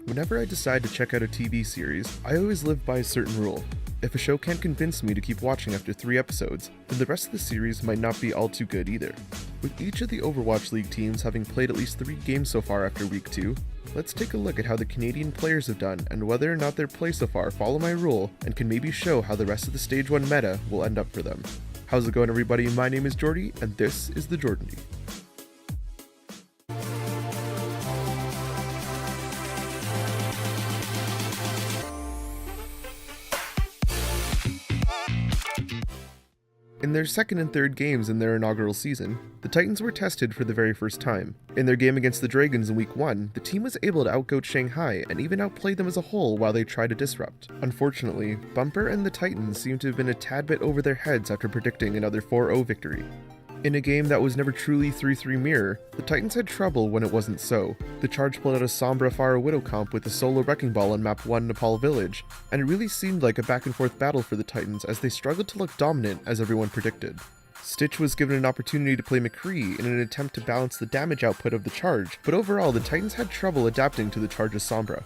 Whenever I decide to check out a TV series, I always live by a certain rule. If a show can't convince me to keep watching after 3 episodes, then the rest of the series might not be all too good either. With each of the Overwatch League teams having played at least 3 games so far after week 2, let's take a look at how the Canadian players have done and whether or not their play so far follow my rule and can maybe show how the rest of the Stage 1 meta will end up for them. How's it going, everybody? My name is Jordy, and this is the JORDANDY. In their second and third games in their inaugural season, the Titans were tested for the very first time. In their game against the Dragons in week 1, the team was able to outcoach Shanghai and even outplay them as a whole while they tried to disrupt. Unfortunately, Bumper and the Titans seem to have been a tad bit over their heads after predicting another 4-0 victory. In a game that was never truly 3-3 mirror, the Titans had trouble when it wasn't so. The Charge pulled out a Sombra Fire Widow comp with a solo Wrecking Ball on map 1 Nepal Village, and it really seemed like a back and forth battle for the Titans as they struggled to look dominant as everyone predicted. Stitch was given an opportunity to play McCree in an attempt to balance the damage output of the Charge, but overall the Titans had trouble adapting to the Charge's Sombra.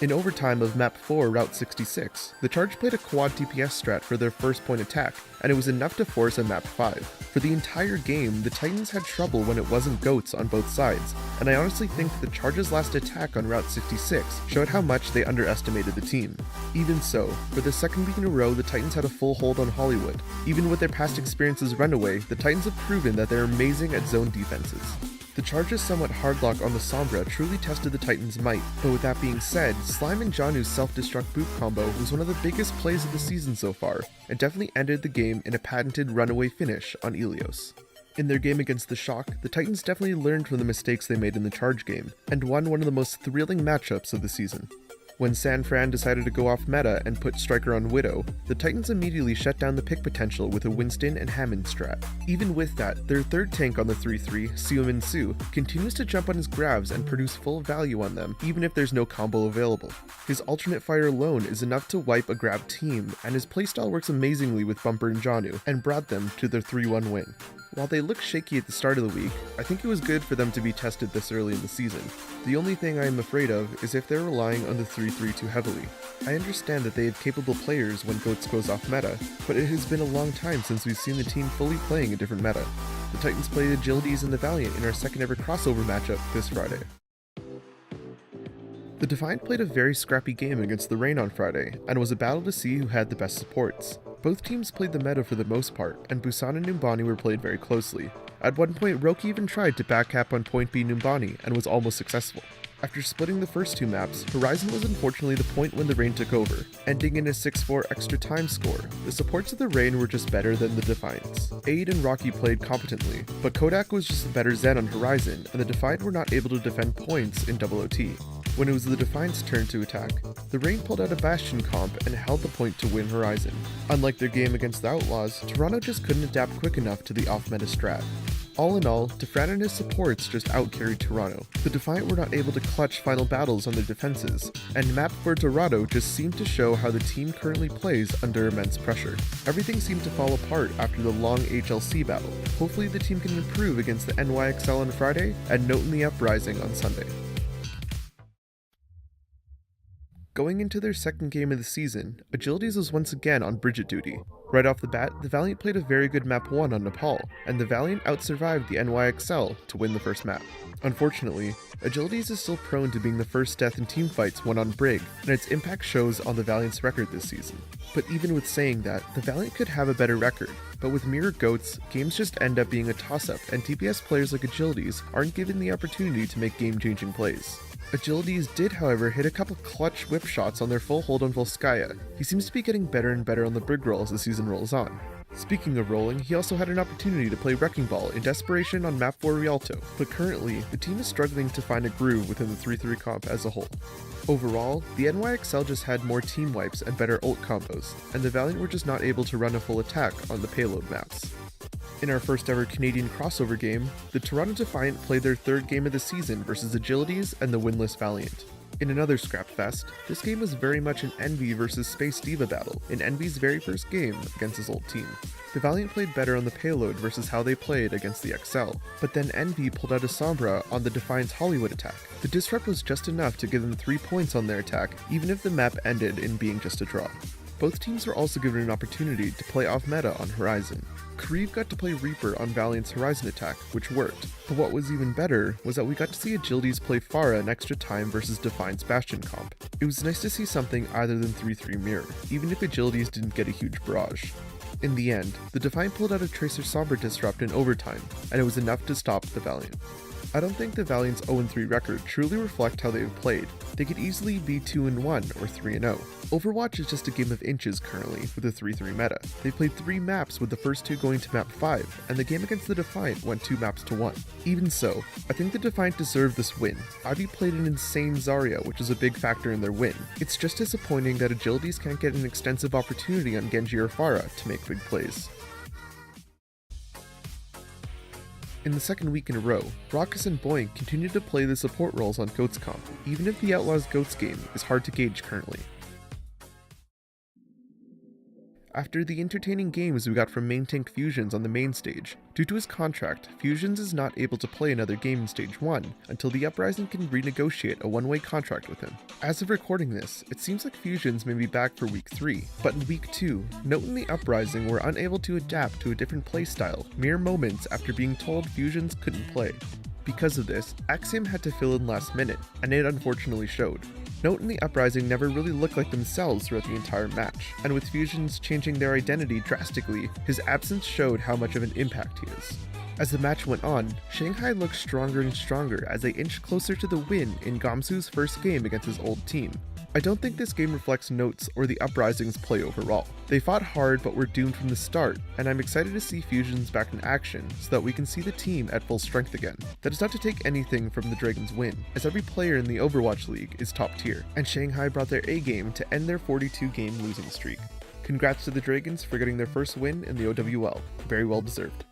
In overtime of map 4 Route 66, the Charge played a quad DPS strat for their first point attack, and it was enough to force a map 5. For the entire game, the Titans had trouble when it wasn't goats on both sides, and I honestly think the Charge's last attack on Route 66 showed how much they underestimated the team. Even so, for the second week in a row, the Titans had a full hold on Hollywood. Even with their past experiences Runaway, the Titans have proven that they're amazing at zone defenses. The Charge's somewhat hard lock on the Sombra truly tested the Titans' might, but with that being said, Slime and Janu's self-destruct boot combo was one of the biggest plays of the season so far, and definitely ended the game in a patented runaway finish on Ilios. In their game against the Shock, the Titans definitely learned from the mistakes they made in the Charge game, and won one of the most thrilling matchups of the season. When San Fran decided to go off meta and put Striker on Widow, the Titans immediately shut down the pick potential with a Winston and Haemond strat. Even with that, their third tank on the 3-3, Seomin Su, continues to jump on his grabs and produce full value on them even if there's no combo available. His alternate fire alone is enough to wipe a grab team, and his playstyle works amazingly with Bumper and Janu, and brought them to their 3-1 win. While they looked shaky at the start of the week, I think it was good for them to be tested this early in the season. The only thing I am afraid of is if they're relying on the 3-3 too heavily. I understand that they have capable players when Goats goes off meta, but it has been a long time since we've seen the team fully playing a different meta. The Titans played Agilities and the Valiant in our second ever crossover matchup this Friday. The Defiant played a very scrappy game against the Rain on Friday, and was a battle to see who had the best supports. Both teams played the meta for the most part, and Busan and Numbani were played very closely. At one point, Roki even tried to backcap on point B Numbani, and was almost successful. After splitting the first 2 maps, Horizon was unfortunately the point when the Rain took over, ending in a 6-4 extra time score. The supports of the Rain were just better than the Defiants. Aid and Rocky played competently, but Kodak was just a better Zen on Horizon, and the Defiant were not able to defend points in OOT. When it was the Defiant's turn to attack, the Rain pulled out a Bastion comp and held the point to win Horizon. Unlike their game against the Outlaws, Toronto just couldn't adapt quick enough to the off-meta strat. All in all, Defran and his supports just out-carried Toronto. The Defiant were not able to clutch final battles on their defenses, and Map for Dorado just seemed to show how the team currently plays under immense pressure. Everything seemed to fall apart after the long HLC battle. Hopefully the team can improve against the NYXL on Friday, and Note in the Uprising on Sunday. Going into their second game of the season, Agilities was once again on Bridget duty. Right off the bat, the Valiant played a very good map 1 on Nepal, and the Valiant outsurvived the NYXL to win the first map. Unfortunately, Agilities is still prone to being the first death in teamfights won on Brig, and its impact shows on the Valiant's record this season. But even with saying that, the Valiant could have a better record, but with mirror goats, games just end up being a toss-up, and TPS players like Agilities aren't given the opportunity to make game-changing plays. Agilities did, however, hit a couple clutch whip shots on their full hold on Volskaya. He seems to be getting better and better on the Brig roll as the season rolls on. Speaking of rolling, he also had an opportunity to play Wrecking Ball in Desperation on map 4 Rialto, but currently, the team is struggling to find a groove within the 3-3 comp as a whole. Overall, the NYXL just had more team wipes and better ult combos, and the Valiant were just not able to run a full attack on the payload maps. In our first ever Canadian crossover game, the Toronto Defiant played their third game of the season versus Agilities and the winless Valiant. In another scrapfest, this game was very much an Envy versus Space Diva battle in Envy's very first game against his old team. The Valiant played better on the payload versus how they played against the XL, but then Envy pulled out a Sombra on the Defiance Hollywood attack. The disrupt was just enough to give them 3 points on their attack, even if the map ended in being just a draw. Both teams were also given an opportunity to play off meta on Horizon. Karud got to play Reaper on Valiant's Horizon attack, which worked, but what was even better was that we got to see Agilities play Pharah an extra time versus Defiance Bastion comp. It was nice to see something other than 3-3 mirror, even if Agilities didn't get a huge barrage. In the end, the Defiant pulled out a Tracer Sombra disrupt in overtime, and it was enough to stop the Valiant. I don't think the Valiant's 0-3 record truly reflect how they have played. They could easily be 2-1 or 3-0. Overwatch is just a game of inches currently with a 3-3 meta. They played 3 maps with the first 2 going to map 5, and the game against the Defiant went 2 maps to 1. Even so, I think the Defiant deserved this win. Ivy played an insane Zarya, which is a big factor in their win. It's just disappointing that Agilities can't get an extensive opportunity on Genji or Pharah to make big plays. In the second week in a row, Raucus and Boink continued to play the support roles on Goats comp, even if the Outlaws Goats game is hard to gauge currently. After the entertaining games we got from main tank Fusions on the main stage, due to his contract, Fusions is not able to play another game in stage 1 until the Uprising can renegotiate a one-way contract with him. As of recording this, it seems like Fusions may be back for week 3, but in week 2, Note and the Uprising were unable to adapt to a different playstyle mere moments after being told Fusions couldn't play. Because of this, Axiom had to fill in last minute, and it unfortunately showed. Note and the Uprising never really looked like themselves throughout the entire match, and with Fusions changing their identity drastically, his absence showed how much of an impact he is. As the match went on, Shanghai looked stronger and stronger as they inched closer to the win in Gamsu's first game against his old team. I don't think this game reflects Note's or the Uprising's play overall. They fought hard but were doomed from the start, and I'm excited to see Fusions back in action so that we can see the team at full strength again. That is not to take anything from the Dragons' win, as every player in the Overwatch League is top tier, and Shanghai brought their A-game to end their 42-game losing streak. Congrats to the Dragons for getting their first win in the OWL, very well deserved.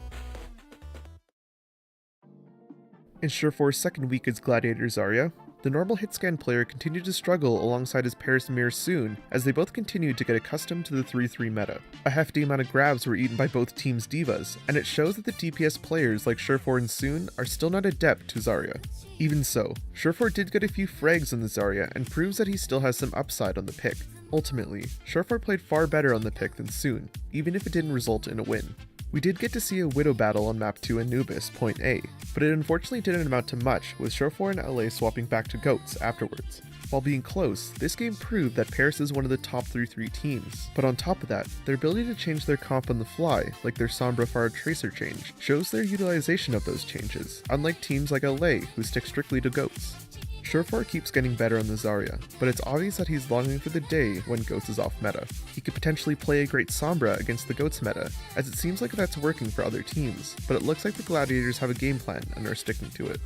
In Surefour's second week as Gladiator Zarya, the normal hitscan player continued to struggle alongside his Paris Mir Soon as they both continued to get accustomed to the 3-3 meta. A hefty amount of grabs were eaten by both teams' divas, and it shows that the DPS players like Surefour and Soon are still not adept to Zarya. Even so, Surefour did get a few frags on the Zarya and proves that he still has some upside on the pick. Ultimately, Surefour played far better on the pick than Soon, even if it didn't result in a win. We did get to see a Widow battle on map 2 Anubis, point A, but it unfortunately didn't amount to much, with Surefour and LA swapping back to Goats afterwards. While being close, this game proved that Paris is one of the top 3-3 teams, but on top of that, their ability to change their comp on the fly, like their Sombra Pharah Tracer change, shows their utilization of those changes, unlike teams like LA who stick strictly to Goats. Surefour keeps getting better on the Zarya, but it's obvious that he's longing for the day when Goats is off meta. He could potentially play a great Sombra against the Goats meta, as it seems like that's working for other teams, but it looks like the Gladiators have a game plan and are sticking to it.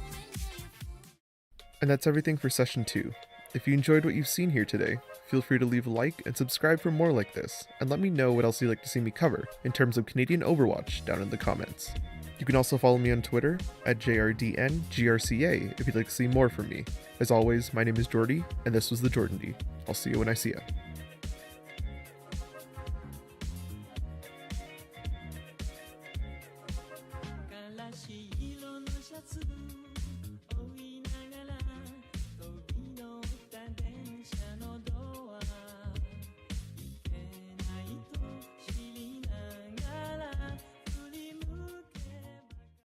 And that's everything for Session 2. If you enjoyed what you've seen here today, feel free to leave a like and subscribe for more like this, and let me know what else you'd like to see me cover in terms of Canadian Overwatch down in the comments. You can also follow me on Twitter at JRDNGRCA if you'd like to see more from me. As always, my name is Jordy, and this was the JORDANDY. I'll see you when I see ya.